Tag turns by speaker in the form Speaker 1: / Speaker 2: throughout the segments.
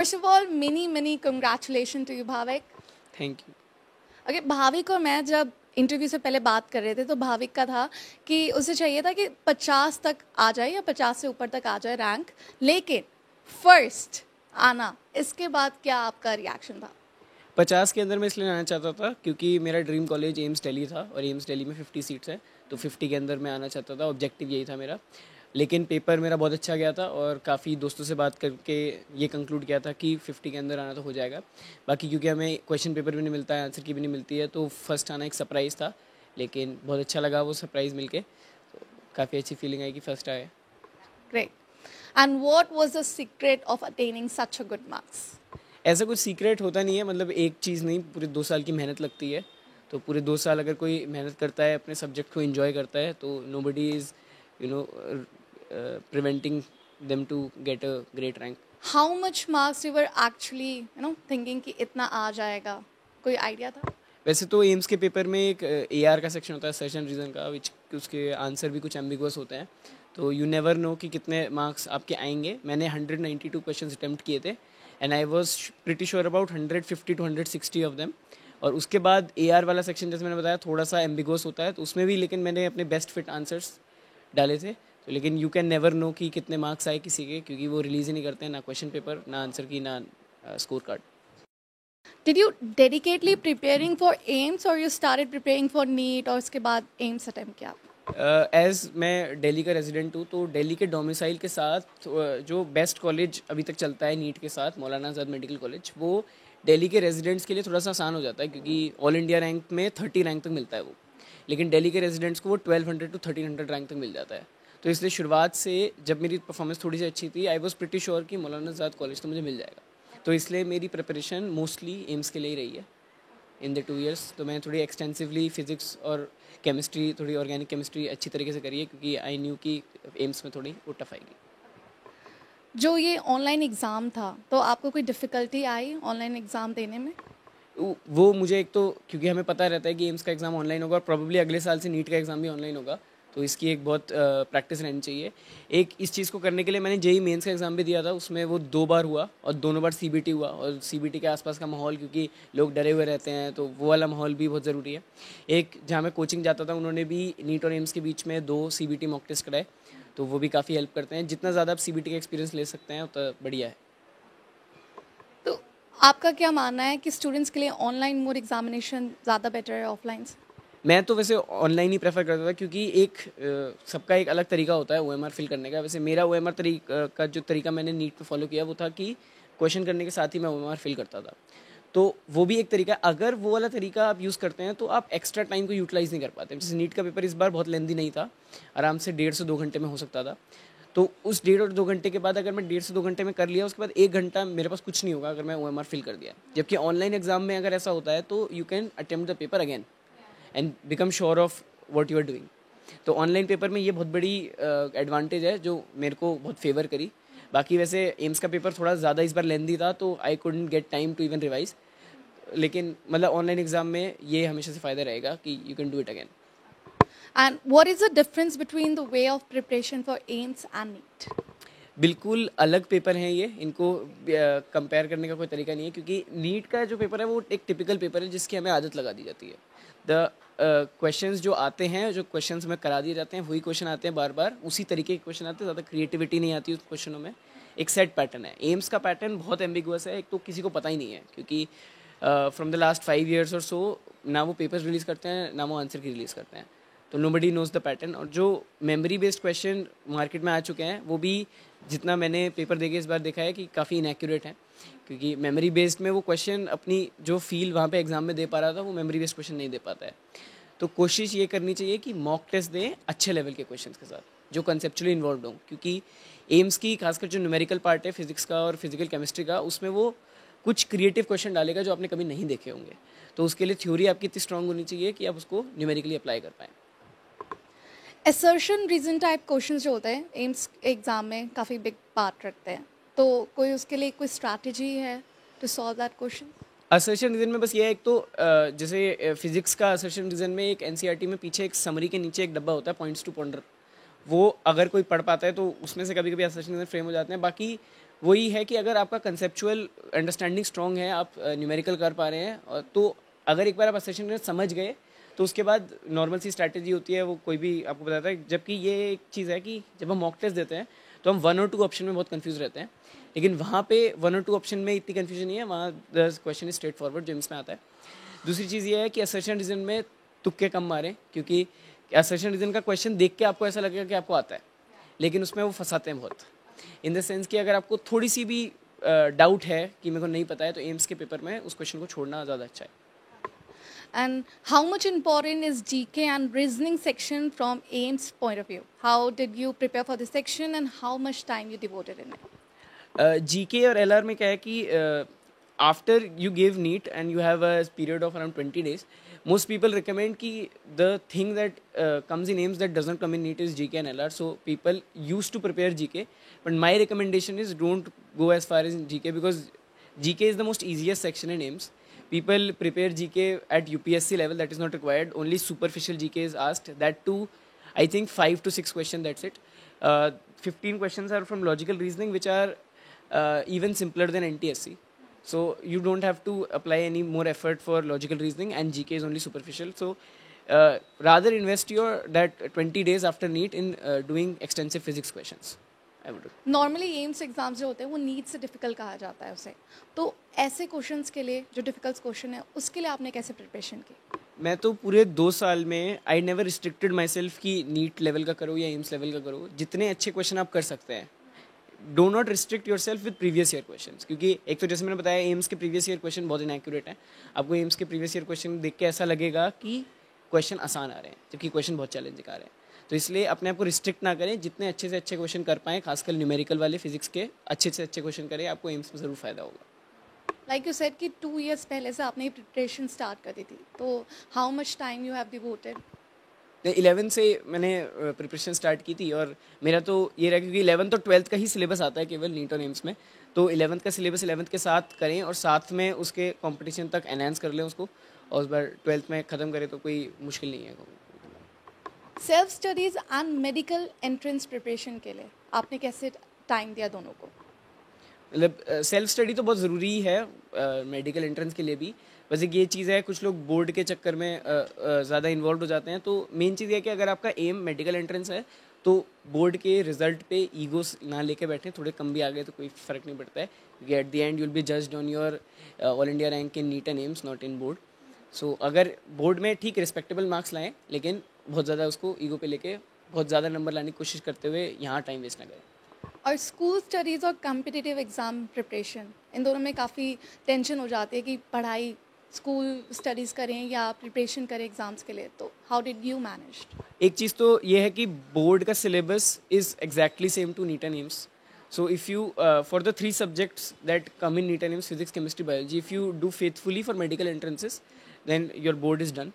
Speaker 1: First of all, many congratulations to you, Bhavik.
Speaker 2: Thank you.
Speaker 1: Okay, Bhavik और मैं जब interview से पहले बात कर रहे थे तो भाविक का था कि उसे चाहिए था कि 50 तक आ जाए या 50 से ऊपर तक आ जाए रैंक, लेकिन फर्स्ट आना, इसके बाद क्या आपका रिएक्शन था?
Speaker 2: 50 के अंदर मैं इसलिए आना चाहता था क्योंकि मेरा ड्रीम कॉलेज एम्स दिल्ली था और एम्स दिल्ली में 50 सीट्स है, तो 50 के अंदर मैं आना चाहता था, ऑब्जेक्टिव यही था मेरा। लेकिन पेपर मेरा बहुत अच्छा गया था और काफ़ी दोस्तों से बात करके ये कंक्लूड किया था कि 50 के अंदर आना तो हो जाएगा। बाकी क्योंकि हमें क्वेश्चन पेपर भी नहीं मिलता है, आंसर की भी नहीं मिलती है, तो फर्स्ट आना एक सरप्राइज़ था, लेकिन बहुत अच्छा लगा वो सरप्राइज़ मिलके, तो काफ़ी अच्छी फीलिंग आई कि फर्स्ट आए।
Speaker 1: Great. And what was the secret of attaining such a good marks?
Speaker 2: ऐसा कुछ सीक्रेट होता नहीं है, मतलब एक चीज़ नहीं, पूरे 2 साल की मेहनत लगती है। तो पूरे 2 साल अगर कोई मेहनत करता है, अपने सब्जेक्ट को एंजॉय करता है, तो nobody is you know preventing them to get a great rank.
Speaker 1: How much marks you were actually thinking कि इतना आ जाएगा? कोई आइडिया था?
Speaker 2: वैसे तो एम्स के पेपर में एक AR का सेक्शन होता है, सर्च रीज़न का, विच उसके आंसर भी कुछ एम्बिगुअस होते हैं, तो यू नेवर नो कि कितने मार्क्स आपके आएंगे। मैंने 192 क्वेश्चन अटैम्प्ट किए थे and I was pretty sure about 150 to 160 of them. और उसके बाद AR वाला सेक्शन, जैसे मैंने बताया, थोड़ा सा एम्बिगुअस होता है, तो उसमें भी लेकिन मैंने अपने बेस्ट फिट आंसर्स डाले थे। तो लेकिन यू कैन नेवर नो कि कितने मार्क्स आए किसी के, क्योंकि वो रिलीज़ ही नहीं करते हैं, ना क्वेश्चन पेपर, ना आंसर की, ना score card.
Speaker 1: Did you dedicately preparing for AIMS or you started preparing for NEET और उसके बाद AIMS अटेम्प्ट किया?
Speaker 2: एज़ मैं दिल्ली का रेजिडेंट हूँ, तो दिल्ली के डोमिसाइल के साथ जो बेस्ट कॉलेज अभी तक चलता है नीट के साथ, मौलाना आज़ाद मेडिकल कॉलेज, वो दिल्ली के रेजिडेंट्स के लिए थोड़ा सा आसान हो जाता है, क्योंकि ऑल इंडिया रैंक में 30 रैंक तक मिलता है वो, लेकिन दिल्ली के रेजिडेंट्स को वो 1200 to 1300 रैंक तक मिल जाता है। तो इसलिए शुरुआत से जब मेरी परफॉर्मेंस थोड़ी सी अच्छी थी, आई वॉज प्रिटी श्योर कि मौलाना आज़ाद कॉलेज तो मुझे मिल जाएगा, तो इसलिए मेरी प्रिपरेशन मोस्टली एम्स के लिए ही रही है इन द 2 years। तो मैंने थोड़ी एक्सटेंसिवली फिजिक्स और केमिस्ट्री, थोड़ी ऑर्गेनिक केमिस्ट्री अच्छी तरीके से करी है, क्योंकि आई न्यू कि एम्स में थोड़ी वो टफ आएगी।
Speaker 1: जो ये ऑनलाइन एग्ज़ाम था, तो आपको कोई डिफ़िकल्टी आई ऑनलाइन एग्ज़ाम देने में?
Speaker 2: वो मुझे, एक तो क्योंकि हमें पता रहता है कि एम्स का एग्ज़ाम ऑनलाइन होगा और प्रोबेबली अगले साल से नीट का एग्ज़ाम भी ऑनलाइन होगा, तो इसकी एक बहुत प्रैक्टिस रहनी चाहिए। एक इस चीज़ को करने के लिए मैंने जेई मेंस का एग्ज़ाम भी दिया था, उसमें वो 2 बार हुआ और दोनों बार CBT हुआ, और CBT के आसपास का माहौल, क्योंकि लोग डरे हुए रहते हैं, तो वो वाला माहौल भी बहुत ज़रूरी है। एक जहाँ मैं कोचिंग जाता था, उन्होंने भी नीट और एम्स के बीच में 2 CBT मॉक टेस्ट कराए, तो वो भी काफ़ी हेल्प करते हैं। जितना ज़्यादा आप CBT का एक्सपीरियंस ले सकते हैं उतना बढ़िया है।
Speaker 1: तो आपका क्या मानना है कि स्टूडेंट्स के लिए ऑनलाइन मोड एग्जामिनेशन ज़्यादा बेटर है ऑफलाइन से?
Speaker 2: मैं तो वैसे ऑनलाइन ही प्रेफर करता था, क्योंकि एक सबका एक अलग तरीका होता है OMR फिल करने का। वैसे मेरा OMR का जो तरीका मैंने नीट पे फॉलो किया, वो था कि क्वेश्चन करने के साथ ही मैं OMR फिल करता था, तो वो भी एक तरीका। अगर वो वाला तरीका आप यूज़ करते हैं तो आप एक्स्ट्रा टाइम को यूटिलाइज़ नहीं कर पाते। जैसे नीट का पेपर इस बार बहुत लेंदी नहीं था, आराम से 1.5 से 2 घंटे में हो सकता था, तो उस 1.5 और 2 घंटे के बाद अगर मैं 1.5 से 2 घंटे में कर लिया, उसके बाद 1 घंटा मेरे पास कुछ नहीं होगा अगर मैं OMR फिल कर दिया। जबकि ऑनलाइन एग्जाम में अगर ऐसा होता है तो you can attempt the paper again and become sure of what you are doing. तो ऑनलाइन पेपर में ये बहुत बड़ी एडवांटेज है जो मेरे को बहुत फेवर करी। बाकी वैसे एम्स का पेपर थोड़ा ज़्यादा इस बार लेंदी था, तो I couldn't get time to even revise, लेकिन मतलब ऑनलाइन एग्जाम में ये हमेशा से फ़ायदा रहेगा कि you can do it again.
Speaker 1: And what is the difference between the way of preparation for AIIMS and NEET?
Speaker 2: बिल्कुल अलग पेपर हैं ये, इनको कंपेयर करने का कोई तरीका नहीं है, क्योंकि नीट का जो पेपर है वो एक टिपिकल पेपर है जिसकी हमें आदत लगा दी जाती है। द क्वेश्चंस जो आते हैं, जो क्वेश्चंस हमें करा दिए जाते हैं, वही क्वेश्चन आते हैं बार बार, उसी तरीके के क्वेश्चन आते हैं, ज़्यादा क्रिएटिविटी नहीं आती उस क्वेश्चनों में। एक सेट पैटर्न है। एम्स का पैटर्न बहुत एम्बिगुअस है, एक तो किसी को पता ही नहीं है, क्योंकि फ्रॉम द लास्ट 5 years और सो ना वो पेपर्स रिलीज़ करते हैं, ना वो आंसर की रिलीज़ करते हैं, तो नोबडी नोज़ द पैटर्न। और जो मेमोरी बेस्ड क्वेश्चन मार्केट में आ चुके हैं, वो भी जितना मैंने पेपर देके इस बार देखा है कि काफ़ी इनएक्यूरेट हैं, क्योंकि मेमोरी बेस्ड में वो क्वेश्चन अपनी जो फील वहाँ पे एग्जाम में दे पा रहा था, वो मेमोरी बेस्ड क्वेश्चन नहीं दे पाता है। तो कोशिश ये करनी चाहिए कि मॉक टेस्ट दें अच्छे लेवल के क्वेश्चन के साथ, जो कंसेप्चुअली इन्वॉल्व हों, क्योंकि एम्स की खासकर जो न्यूमेरिकल पार्ट है फिजिक्स का और फिजिकल केमिस्ट्री का, उसमें वो कुछ क्रिएटिव क्वेश्चन डालेगा जो आपने कभी नहीं देखे होंगे। तो उसके लिए थ्योरी आपकी इतनी स्ट्रांग होनी चाहिए कि आप उसको न्यूमेरिकली अप्लाई कर पाएँ।
Speaker 1: असर्शन रीजन टाइप क्वेश्चंस जो होते हैं एम्स एग्जाम में काफ़ी बिग पार्ट रखते हैं, तो कोई उसके लिए कोई स्ट्रैटेजी है to solve that question?
Speaker 2: Assertion reason में बस ये है, एक तो जैसे फिजिक्स का असर्शन रीजन में एक NCERT में पीछे एक समरी के नीचे एक डब्बा होता है, पॉइंट्स टू पॉन्डर, वो अगर कोई पढ़ पाता है तो उसमें से कभी कभी असर्शन रीजन फ्रेम हो जाते हैं। बाकी वही है कि अगर आपका कंसेप्चुअल अंडरस्टैंडिंग स्ट्रॉन्ग है, आप न्यूमेरिकल कर पा रहे हैं, तो अगर एक बार आप असेशन समझ गए तो उसके बाद नॉर्मल सी स्ट्रैटेजी होती है, वो कोई भी आपको बताता है। जबकि ये एक चीज़ है कि जब हम मॉक टेस्ट देते हैं तो हम 1 और 2 ऑप्शन में बहुत कंफ्यूज रहते हैं, लेकिन वहाँ पे 1 और 2 ऑप्शन में इतनी कन्फ्यूजन नहीं है, वहाँ the question is straight forward, जो इसमें आता है। दूसरी चीज़ ये है कि असर्शन रीजन में तुक्के कम मारें, क्योंकि असर्शन रीजन का क्वेश्चन देख के आपको ऐसा लगेगा कि आपको आता है, लेकिन उसमें वो फंसाते हैं बहुत, इन द सेंस कि अगर आपको थोड़ी सी भी डाउट है कि मेरे को नहीं पता है, तो एम्स के पेपर में उस क्वेश्चन को छोड़ना ज़्यादा अच्छा है।
Speaker 1: And how much important is GK and reasoning section from AIMS point of view? How did you prepare for this section and how much time you devoted in it?
Speaker 2: GK और LR में क्या है कि after you give neat and you have a period of around 20 days, most people recommend कि the thing that comes in AIMS that doesn't come in NEET is GK and LR. So people used to prepare GK, but my recommendation is don't go as far as GK, because GK is the most easiest section in AIMS. People prepare GK at UPSC level, that is not required. Only superficial GK is asked. That too, I think 5 to 6 questions. That's it. 15 questions are from logical reasoning, which are even simpler than NTSC. So you don't have to apply any more effort for logical reasoning, and GK is only superficial. So rather invest your that 20 days after NEET in doing extensive physics questions. I would do.
Speaker 1: Normally AIIMS exams जो होते हैं वो NEET से difficult कहा जाता है उसे, तो ऐसे क्वेश्चंस के लिए जो डिफिकल्ट क्वेश्चन है उसके लिए आपने कैसे प्रिपरेशन की?
Speaker 2: मैं तो पूरे 2 साल में I never restricted my self कि नीट लेवल का करो या एम्स लेवल का करो, जितने अच्छे क्वेश्चन आप कर सकते हैं। Do not restrict your self with previous year question, क्योंकि एक तो जैसे मैंने बताया एम्स के प्रीवियस ईयर क्वेश्चन बहुत इनएक्यूरेट है। आपको एम्स के प्रीवियस ईयर क्वेश्चन देख के ऐसा लगेगा कि क्वेश्चन आसान आ रहे हैं, जबकि क्वेश्चन बहुत चैलेंजिंग आ रहे हैं। तो इसलिए अपने आप को रिस्ट्रिक्ट ना करें, जितने अच्छे से अच्छे क्वेश्चन कर पाएँ, खासकर न्यूमेरिकल वाले फिजिक्स के अच्छे से अच्छे क्वेश्चन करें, आपको एम्स में ज़रूर फायदा होगा।
Speaker 1: लाइक यू सेड कि 2 years पहले से आपने प्रिपरेशन स्टार्ट कर दी थी, तो how much time you have devoted?
Speaker 2: 11 से मैंने प्रिपरेशन स्टार्ट की थी, और मेरा तो ये रहा क्योंकि 11th और 12th का ही सिलेबस आता है केवल नीट और एम्स में, तो 11th का सिलेबस 11th के साथ करें और साथ में उसके कंपटीशन तक एनहांस कर लें उसको, और उस बार 12th में ख़त्म करें तो कोई मुश्किल नहीं है।
Speaker 1: Self studies and medical entrance preparation के लिए आपने कैसे टाइम दिया दोनों को?
Speaker 2: मतलब सेल्फ स्टडी तो बहुत ज़रूरी है मेडिकल एंट्रेंस के लिए भी। बस एक ये चीज़ है, कुछ लोग बोर्ड के चक्कर में ज़्यादा इन्वॉल्व हो जाते हैं, तो मेन चीज़ ये है कि अगर आपका एम मेडिकल एंट्रेंस है तो बोर्ड के रिजल्ट पे ईगोस ना लेके बैठे, थोड़े कम भी आ गए तो कोई फ़र्क नहीं पड़ता है, क्योंकि at the end you will be judged on your all India rank in NEET and AIIMS, not in board. So अगर बोर्ड में ठीक रिस्पेक्टेबल मार्क्स लाएँ, लेकिन बहुत ज़्यादा उसको ईगो पे लेके बहुत ज़्यादा नंबर लाने की कोशिश करते हुए यहाँ टाइम वेस्ट ना करें।
Speaker 1: और स्कूल स्टडीज़ और कॉम्पिटिटिव एग्ज़ाम प्रिपरेशन, इन दोनों में काफ़ी टेंशन हो जाती है कि पढ़ाई स्कूल स्टडीज़ करें या प्रिपरेशन करें एग्ज़ाम्स के लिए, तो हाउ डिड यू मैनेज?
Speaker 2: एक चीज़ तो ये है कि बोर्ड का syllabus is exactly same to NEET and AIIMS. So if you, for the 3 subjects that come in NEET and AIMS, physics, chemistry, biology, if you do faithfully for medical entrances, then your board is done.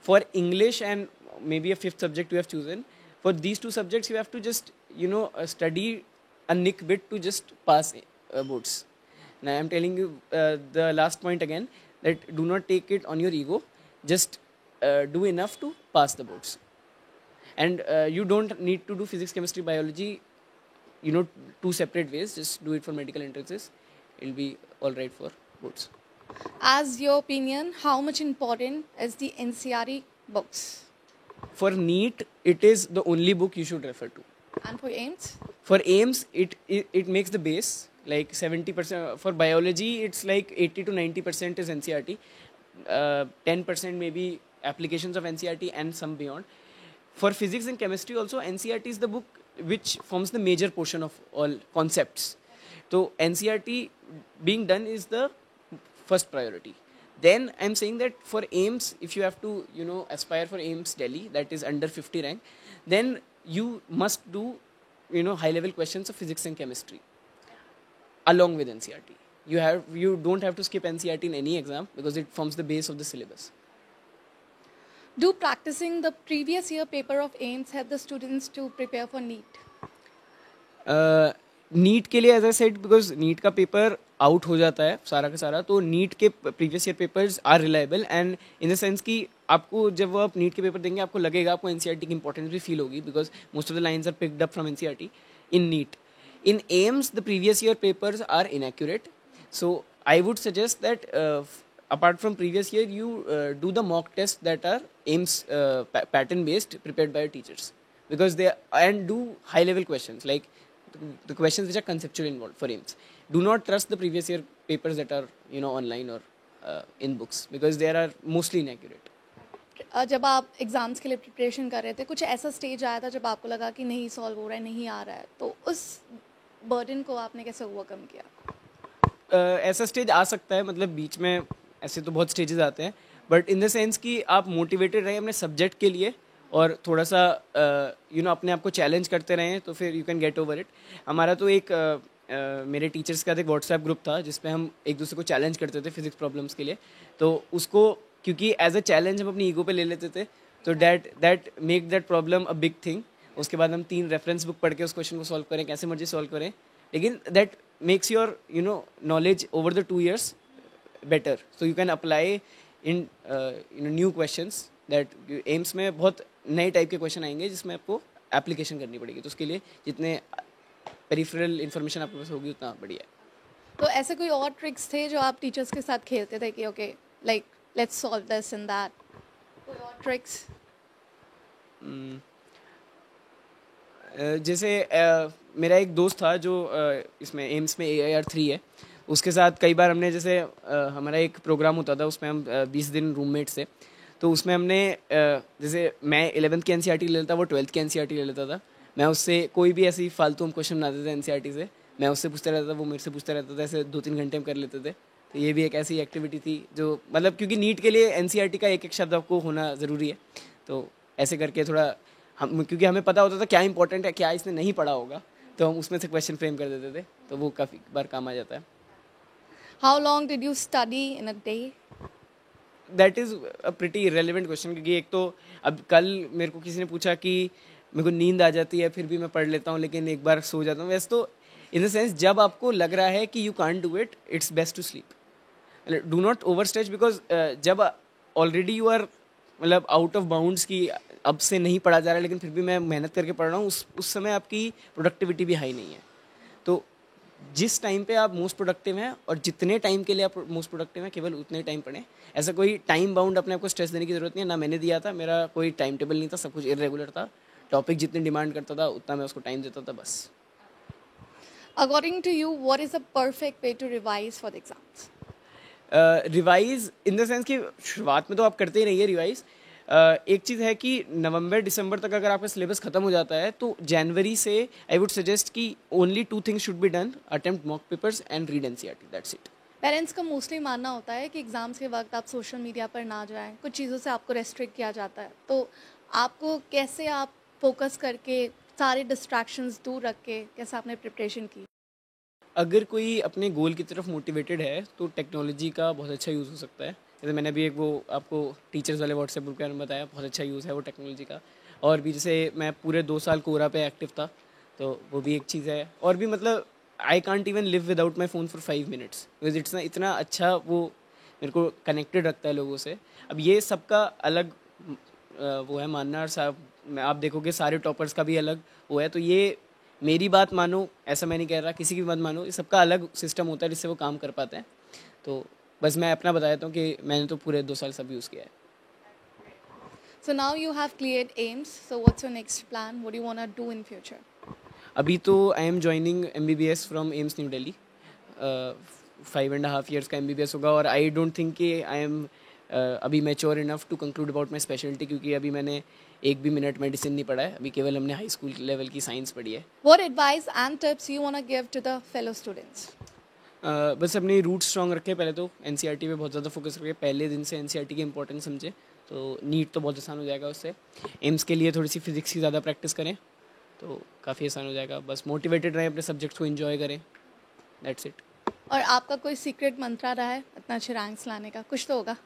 Speaker 2: For English and maybe a 5th subject you have chosen, for these 2 subjects you have to just, study a nick bit to just pass boards. Now I am telling you the last point again, that do not take it on your ego, just do enough to pass the boards. And you don't need to do physics, chemistry, biology, 2 separate ways. Just do it for medical entrances. It'll be all right for boards.
Speaker 1: As your opinion, how much important is the NCERT books?
Speaker 2: For NEET, it is the only book you should refer to.
Speaker 1: And for AIMS?
Speaker 2: For AIMS, it makes the base, like 70%. For biology, it's like 80 to 90% is NCERT. 10% maybe applications of NCERT and some beyond. For physics and chemistry also, NCERT is the book which forms the major portion of all concepts. So NCERT being done is the first priority. Then I'm saying that for AIMS, if you have to, aspire for AIMS Delhi, that is under 50 rank, then you must do, high level questions of physics and chemistry along with NCERT. You don't have to skip NCERT in any exam because it forms the base of the syllabus.
Speaker 1: Do practicing the previous year paper of AIMS help the students to prepare for NEET?
Speaker 2: NEET के लिए as I said, because NEET का paper out हो जाता है सारा का सारा, तो नीट के previous year papers are reliable, and in the sense कि आपको जब वो आप नीट के पेपर देंगे आपको लगेगा, आपको एनसीईआरटी की इंपॉर्टेंस भी फील होगी, because most of the lines are picked up from NCERT in NEET. In AIMS, the previous year papers are inaccurate. So I would suggest that apart from previous year, you do the mock tests that are AIMS pattern based, prepared by teachers, because they and do high level questions like the questions which are conceptual involved for AIMS. Do not trust the previous year papers that are online or in books, because they are mostly inaccurate.
Speaker 1: जब आप exams के लिए preparation कर रहे थे, कुछ ऐसा stage आया था जब आपको लगा कि नहीं सॉल्व हो रहा है, नहीं आ रहा है, तो उस बर्डन को आपने कैसे ओवरकम किया?
Speaker 2: ऐसा स्टेज आ सकता है, मतलब बीच में ऐसे तो बहुत स्टेजेस आते हैं, बट इन द सेंस कि आप मोटिवेटेड रहें अपने सब्जेक्ट के लिए और थोड़ा सा अपने आप को चैलेंज करते रहें, तो फिर you can get over it. हमारा तो एक मेरे टीचर्स का एक व्हाट्सएप ग्रुप था जिसपे हम एक दूसरे को चैलेंज करते थे फिजिक्स प्रॉब्लम्स के लिए. तो उसको क्योंकि एज अ चैलेंज हम अपनी ईगो पे ले लेते थे, तो that make that problem a big thing. उसके बाद हम 3 रेफरेंस बुक पढ़ के उस क्वेश्चन को सॉल्व करें, कैसे मर्जी सॉल्व करें, लेकिन that makes your knowledge over the 2 years better. So you can apply in new questions. That aims में बहुत नए टाइप के क्वेश्चन आएंगे जिसमें आपको एप्लीकेशन करनी पड़ेगी, तो उसके लिए जितने पेरिफेरल इन्फॉर्मेशन आपके पास होगी उतना बढ़िया है.
Speaker 1: तो ऐसे कोई और ट्रिक्स थे जो आप टीचर्स के साथ खेलते थे कि okay like let's solve this and that, कोई और ट्रिक्स?
Speaker 2: जैसे मेरा एक दोस्त था जो इसमें एम्स में AIR 3 है, उसके साथ कई बार हमने जैसे हमारा एक प्रोग्राम होता था उसमें हम 20 दिन रूममेट से, तो उसमें हमने जैसे मैं 11th की NCERT ले लेता, वो 12th की NCERT ले लेता था. मैं उससे कोई भी ऐसी फालतू हम क्वेश्चन बनाते थे NCERT से, मैं उससे पूछता रहता था, वो मेरे से पूछता रहता था, ऐसे 2-3 घंटे हम कर लेते थे. तो ये भी एक ऐसी एक्टिविटी थी जो मतलब क्योंकि नीट के लिए NCERT का एक एक शब्द आपको होना ज़रूरी है, तो ऐसे करके थोड़ा हम क्योंकि हमें पता होता था क्या इंपॉर्टेंट है क्या इसने नहीं पढ़ा होगा, तो हम उसमें से क्वेश्चन फ्रेम कर देते थे, तो वो काफ़ी बार काम आ जाता है.
Speaker 1: How long did you study in a day?
Speaker 2: That is a pretty irrelevant question, क्योंकि एक तो अब कल मेरे को किसी ने पूछा कि मेरे को नींद आ जाती है फिर भी मैं पढ़ लेता हूँ लेकिन एक बार सो जाता हूँ. वैसे तो इन द सेंस जब आपको लग रहा है कि you can't do it, it's best to sleep. Do not overstretch, because जब ऑलरेडी यू आर मतलब आउट ऑफ बाउंड्स की अब से नहीं पढ़ा जा रहा है लेकिन फिर भी मैं मेहनत करके पढ़ रहा हूँ, उस समय आपकी प्रोडक्टिविटी भी हाई नहीं है. तो जिस टाइम पे आप मोस्ट प्रोडक्टिव हैं और जितने टाइम के लिए आप मोस्ट प्रोडक्टिव हैं केवल उतने टाइम पढ़ें. ऐसा कोई टाइम बाउंड अपने आप को स्ट्रेस देने की ज़रूरत नहीं है, ना मैंने दिया था, मेरा कोई टाइम टेबल नहीं था, सब कुछ इरेगुलर था. टॉपिक जितनी डिमांड करता था उतना मैं उसको टाइम देता था बस.
Speaker 1: According to you, what is the perfect way to revise for the exams?
Speaker 2: Revise in the sense कि शुरुआत में तो आप करते ही रहिए रिवाइज. एक चीज़ है कि नवंबर दिसंबर तक अगर आपका सिलेबस खत्म हो जाता है तो जनवरी से आई वुड सजेस्ट कि only 2 things should be done, attempt mock papers and read NCERT, that's it.
Speaker 1: Parents का मोस्टली मानना होता है कि एग्ज़ाम्स के वक्त आप सोशल मीडिया पर ना जाएं, कुछ चीज़ों से आपको रेस्ट्रिक्ट किया जाता है, तो आपको कैसे आप फोकस करके सारे डिस्ट्रैक्शंस दूर रख के कैसे आपने प्रिपरेशन की?
Speaker 2: अगर कोई अपने गोल की तरफ मोटिवेटेड है तो टेक्नोलॉजी का बहुत अच्छा यूज़ हो सकता है. जैसे मैंने अभी एक वो आपको टीचर्स वाले व्हाट्सएप ग्रुप के बारे में बताया, बहुत अच्छा यूज़ है वो टेक्नोलॉजी का. और भी जैसे मैं पूरे 2 साल कोरा पे एक्टिव था, तो वो भी एक चीज़ है. और भी मतलब I can't even live without my phone for 5 minutes, because it's इतना अच्छा वो मेरे को कनेक्टेड रखता है लोगों से. अब ये सबका अलग वो है मानना, और सब आप देखोगे सारे टॉपर्स का भी अलग वो है. तो ये मेरी बात मानो, ऐसा मैं नहीं कह रहा, किसी की बात मानो, ये सबका अलग सिस्टम होता है जिससे वो काम कर पाते हैं. तो बस मैं अपना बता देता हूँ कि मैंने तो पूरे 2 साल सब यूज़ किया है.
Speaker 1: So now you have cleared AIMS, so what's your next plan? What do you want to do in future?
Speaker 2: अभी तो I am joining MBBS from AIIMS new Delhi. 5.5 years का MBBS होगा, और आई डोंट थिंक कि I am अभी mature enough to conclude about my speciality, क्योंकि अभी मैंने एक भी मिनट मेडिसिन नहीं पढ़ा है, अभी केवल हमने हाई स्कूल लेवल की साइंस पढ़ी है.
Speaker 1: What advice and tips you want to give to the fellow students?
Speaker 2: बस अपनी रूट स्ट्रॉन्ग रखे, पहले तो NCERT पे बहुत ज़्यादा फोकस रखे, पहले दिन से NCERT की इंपॉर्टेंस समझे, तो नीट तो बहुत आसान हो जाएगा उससे. एम्स के लिए थोड़ी सी फिजिक्स की ज़्यादा प्रैक्टिस करें तो काफ़ी आसान हो जाएगा. बस मोटिवेटेड रहें, अपने सब्जेक्ट्स को एंजॉय करें, दैट्स इट.
Speaker 1: और आपका कोई सीक्रेट मंत्रा रहा है इतना अच्छे रैंक्स लाने का? कुछ तो होगा.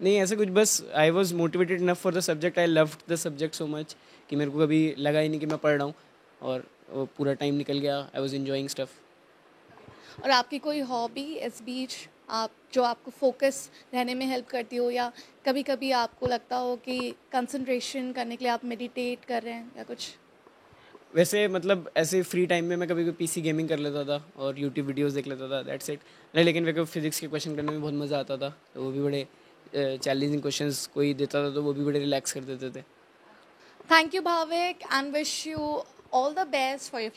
Speaker 2: नहीं ऐसा कुछ, बस I was motivated enough for the subject, I loved the subject so much कि मेरे को कभी लगा ही नहीं कि मैं पढ़ रहा हूँ, और वो पूरा टाइम निकल गया, आई वॉज एंजॉइंग स्टफ.
Speaker 1: और आपकी कोई हॉबी इस बीच आप जो आपको फोकस रहने में हेल्प करती हो, या कभी कभी आपको लगता हो कि कंसंट्रेशन करने के लिए आप मेडिटेट कर रहे हैं या कुछ?
Speaker 2: वैसे मतलब ऐसे फ्री टाइम में मैं कभी कभी पीसी गेमिंग कर लेता था और यूट्यूब वीडियोस देख लेता था, दैट्स इट। लेकिन मेरे को फिजिक्स के क्वेश्चन करने में बहुत मज़ा आता था, तो वो भी बड़े चैलेंजिंग क्वेश्चंस कोई देता था तो वो भी बड़े रिलैक्स कर देते थे।
Speaker 1: Thank you, Bhavik, and wish you all the best for your